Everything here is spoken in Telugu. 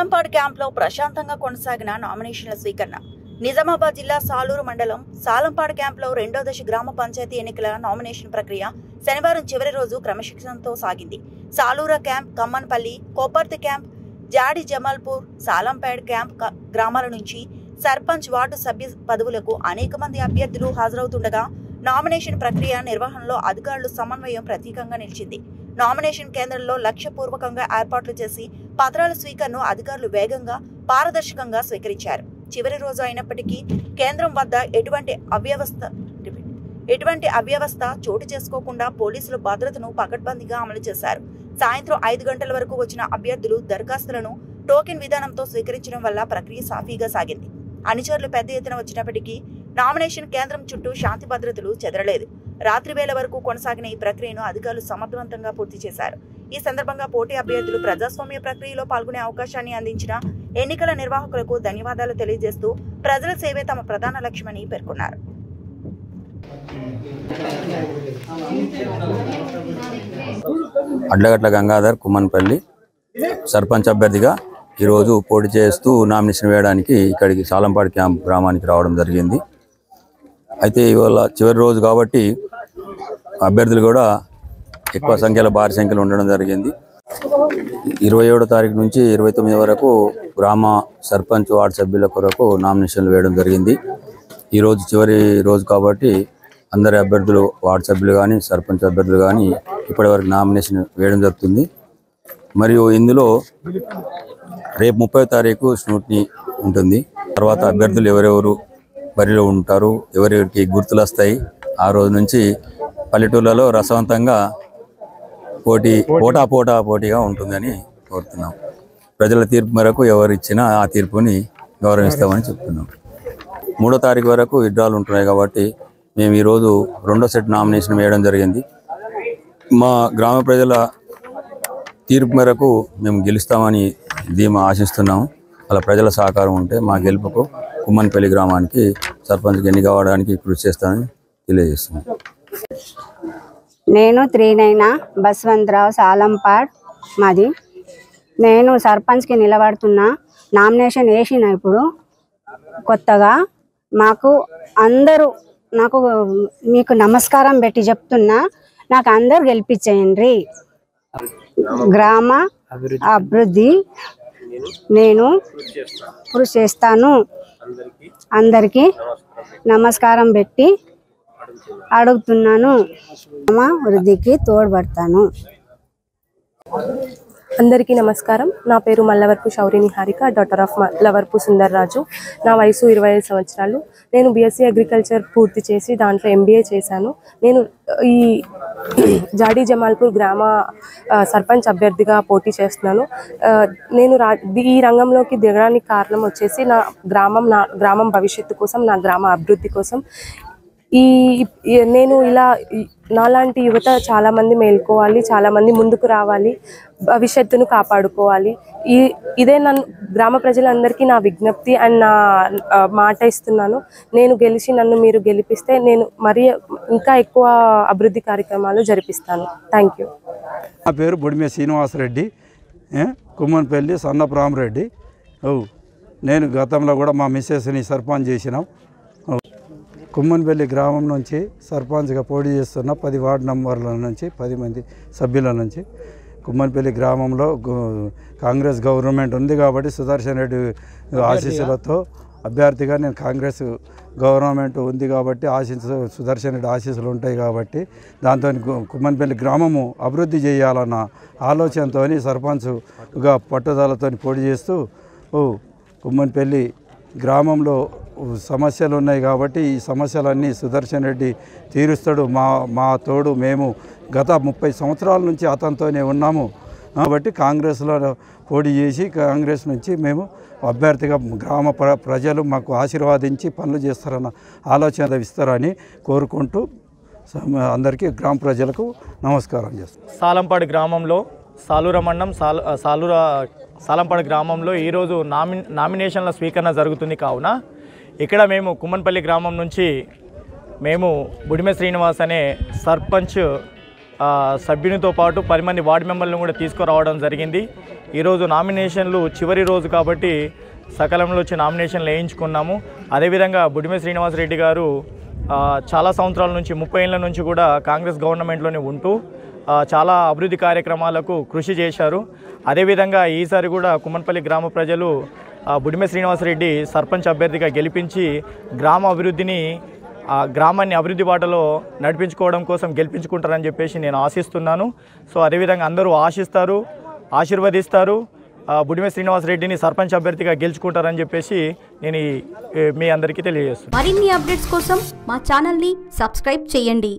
సాలంపాడు క్యాంప్లో ప్రశాంతంగా కొనసాగిన నామినేషన్ల స్వీకరణ. నిజామాబాద్ జిల్లా సాలూరు మండలం సాలంపాడు క్యాంప్లో రెండో దశ గ్రామ పంచాయతీ ఎన్నికల నామినేషన్ ప్రక్రియ శనివారం చివరి రోజు క్రమశిక్షణతో సాగింది. Saluru camp, Kammanpalli, Kopparthi camp, Jadi Jamalpur, Salampadu camp గ్రామాల నుంచి సర్పంచ్, వార్డు సభ్య పదవులకు అనేక మంది అభ్యర్థులు హాజరవుతుండగా నామినేషన్ ప్రక్రియ నిర్వహణలో అధికారుల సమన్వయం ప్రత్యేకంగా నిలిచింది. నామినేషన్ కేంద్రంలో లక్ష్యపూర్వకంగా ఏర్పాట్లు చేసి పత్రాల స్వీకరణను అధికారులు వేగంగా, పారదర్శకంగా స్వీకరించారు. చివరి రోజు అయినప్పటికీ కేంద్రం వద్ద ఎటువంటి అవ్యవస్థ చోటు చేసుకోకుండా పోలీసులు భద్రతను పకడ్బందీగా అమలు చేశారు. సాయంత్రం 5 గంటల వరకు వచ్చిన అభ్యర్థులు దరఖాస్తులను టోకెన్ విధానంతో స్వీకరించడం వల్ల ప్రక్రియ సాఫీగా సాగింది. అనుచరులు పెద్ద ఎత్తున వచ్చినప్పటికీ నామినేషన్ కేంద్రం చుట్టూ శాంతి భద్రతలు చెదరలేదు. రాత్రి వేళ వరకు కొనసాగిన ఈ ప్రక్రియను అధికారులు సమర్థవంతంగా పూర్తి చేశారు. ఈ సందర్భంగా పోటీ అభ్యర్థులు ప్రజాస్వామ్య ప్రక్రియలో పాల్గొనే అవకాశాన్ని అందించిన ఎన్నికల నిర్వాహకులకు ధన్యవాదాలు తెలియజేస్తూ ప్రజల సేవే తమ ప్రధాన లక్ష్యమని పేర్కొన్నారు. అడ్లగట్ల గంగాధర్, కుమ్మన్పల్లి సర్పంచ్ అభ్యర్థిగా ఈరోజు పోటీ చేస్తూ నామినేషన్ వేయడానికి ఇక్కడికి సాలంపాడు క్యాంప్ గ్రామానికి రావడం జరిగింది. అయితే ఇవాళ చివరి రోజు కాబట్టి అభ్యర్థులు కూడా ఎక్కువ సంఖ్యలో, భారీ సంఖ్యలో ఉండడం జరిగింది. 27వ తారీఖు నుంచి 29 వరకు గ్రామ సర్పంచ్, వార్డు సభ్యుల కొరకు నామినేషన్లు వేయడం జరిగింది. ఈరోజు చివరి రోజు కాబట్టి అందరి అభ్యర్థులు, వార్డు సభ్యులు కానీ, సర్పంచ్ అభ్యర్థులు కానీ ఇప్పటివరకు నామినేషన్ వేయడం జరుగుతుంది. మరియు ఇందులో రేపు 30వ తారీఖు స్క్రూటినీ ఉంటుంది. తర్వాత అభ్యర్థులు ఎవరెవరు బరిలో ఉంటారు, ఎవరెవరికి గుర్తులు వస్తాయి, ఆ రోజు నుంచి పల్లెటూళ్ళలో రసవంతంగా పోటాపోటీగా ఉంటుందని కోరుతున్నాం. ప్రజల తీర్పు మేరకు ఎవరు ఇచ్చినా ఆ తీర్పుని గౌరవిస్తామని చెప్తున్నాం. 3వ తారీఖు వరకు విత్డ్రాలు ఉంటున్నాయి కాబట్టి మేము ఈరోజు రెండో సెట్ నామినేషన్ వేయడం జరిగింది. మా గ్రామ ప్రజల తీర్పు మేరకు మేము గెలుస్తామని ధీమా ఆశిస్తున్నాము. అలా ప్రజల సహకారం ఉంటే మా గెలుపుకు కుమ్మన్పల్లి గ్రామానికి సర్పంచ్కి ఎన్నిక కావడానికి కృషి చేస్తానని తెలియజేస్తున్నాను. నేను 39 బస్వంతరావు, సాలంపాడ్ మాది. నేను సర్పంచ్కి నిలబడుతున్నా. నామినేషన్ వేసిన ఇప్పుడు కొత్తగా మీకు నమస్కారం పెట్టి చెప్తున్నా, నాకు అందరు గెలిపించేయండి. గ్రామ అభివృద్ధి నేను కృషి చేస్తాను. అందరికీ నమస్కారం పెట్టి అడుగుతున్నాను. గ్రామ వృద్ధికి తోడ్పడతాను. అందరికీ నమస్కారం. నా పేరు మల్లవరపు శౌరిని హారిక, డాటర్ ఆఫ్ మల్లవరపు సుందర్రాజు. నా వయసు 25 సంవత్సరాలు. నేను బీఎస్సీ అగ్రికల్చర్ పూర్తి చేసి దాంట్లో MBA చేశాను. నేను ఈ జాడి జమాల్పూర్ గ్రామ సర్పంచ్ అభ్యర్థిగా పోటీ చేస్తున్నాను. నేను ఈ రంగంలోకి దిగడానికి కారణం వచ్చేసి నా గ్రామం భవిష్యత్తు కోసం, నా గ్రామ అభివృద్ధి కోసం. నేను ఇలా నాలాంటి యువత చాలామంది మేల్కోవాలి, చాలామంది ముందుకు రావాలి, భవిష్యత్తును కాపాడుకోవాలి. ఇదే నన్ను గ్రామ ప్రజలందరికీ నా విజ్ఞప్తి అండ్ నా మాట ఇస్తున్నాను. నేను నన్ను మీరు గెలిపిస్తే నేను ఇంకా ఎక్కువ అభివృద్ధి కార్యక్రమాలు జరిపిస్తాను. Thank you. నా పేరు బొడిమే శ్రీనివాసరెడ్డి, కుమ్మన్పల్లి సన్నప్రామరెడ్డి. నేను గతంలో కూడా మా మిస్సెస్ని సర్పంచ్ చేసినాం. కుమ్మన్పల్లి గ్రామం నుంచి సర్పంచ్గా పోటీ చేస్తున్న 10 వార్డు నంబర్ల నుంచి 10 మంది సభ్యుల నుంచి. కుమ్మన్పల్లి గ్రామంలో కాంగ్రెస్ గవర్నమెంట్ ఉంది కాబట్టి సుదర్శన్ రెడ్డి ఆశీస్సులతో అభ్యర్థిగా నేను కాంగ్రెస్ గవర్నమెంట్ ఉంది కాబట్టి సుదర్శన్ రెడ్డి ఆశీస్సులు ఉంటాయి కాబట్టి దాంతో కుమ్మన్పల్లి గ్రామము అభివృద్ధి చేయాలన్న ఆలోచనతో సర్పంచ్గా పట్టుదలతో పోటీ చేస్తూ కుమ్మన్పల్లి గ్రామంలో సమస్యలు ఉన్నాయి కాబట్టి ఈ సమస్యలన్నీ సుదర్శన్ రెడ్డి తీరుస్తాడు. మా తోడు మేము గత 30 సంవత్సరాల నుంచి అతనితోనే ఉన్నాము కాబట్టి కాంగ్రెస్లో పోటీ చేసి కాంగ్రెస్ నుంచి మేము అభ్యర్థిగా గ్రామ ప్రజలు మాకు ఆశీర్వాదించి పనులు చేస్తారన్న ఆలోచన ఇస్తారని కోరుకుంటూ అందరికీ గ్రామ ప్రజలకు నమస్కారం చేస్తాం. సాలంపాడు గ్రామంలో సాలూరు మండలం సాలంపాడు గ్రామంలో ఈరోజు నామినేషన్ల స్వీకరణ జరుగుతుంది. కావున ఇక్కడ మేము కుమ్మన్పల్లి గ్రామం నుంచి మేము బుడిమె శ్రీనివాస్ అనే సర్పంచ్ సభ్యునితో పాటు 10 మంది వార్డు మెంబర్లను కూడా తీసుకురావడం జరిగింది. ఈరోజు నామినేషన్లు చివరి రోజు కాబట్టి సకాలంలో వచ్చి నామినేషన్లు వేయించుకున్నాము. అదేవిధంగా బుడిమె శ్రీనివాసరెడ్డి గారు చాలా సంవత్సరాల నుంచి 30 ఏళ్ళ నుంచి కూడా కాంగ్రెస్ గవర్నమెంట్లోనే ఉంటూ చాలా అభివృద్ధి కార్యక్రమాలకు కృషి చేశారు. అదేవిధంగా ఈసారి కూడా కుమ్మన్పల్లి గ్రామ ప్రజలు బుడిమె శ్రీనివాసరెడ్డి సర్పంచ్ అభ్యర్థిగా గెలిపించి గ్రామాన్ని అభివృద్ధి బాటలో నడిపించుకోవడం కోసం గెలిపించుకుంటారని చెప్పేసి నేను ఆశిస్తున్నాను. సో అదేవిధంగా అందరూ ఆశిస్తారు, ఆశీర్వదిస్తారు, బుడిమె శ్రీనివాసరెడ్డిని సర్పంచ్ అభ్యర్థిగా గెలుచుకుంటారని చెప్పేసి నేను మీ అందరికీ తెలియజేస్తున్నాను. మరిన్ని అప్డేట్స్ కోసం మా ఛానల్ని సబ్స్క్రైబ్ చేయండి.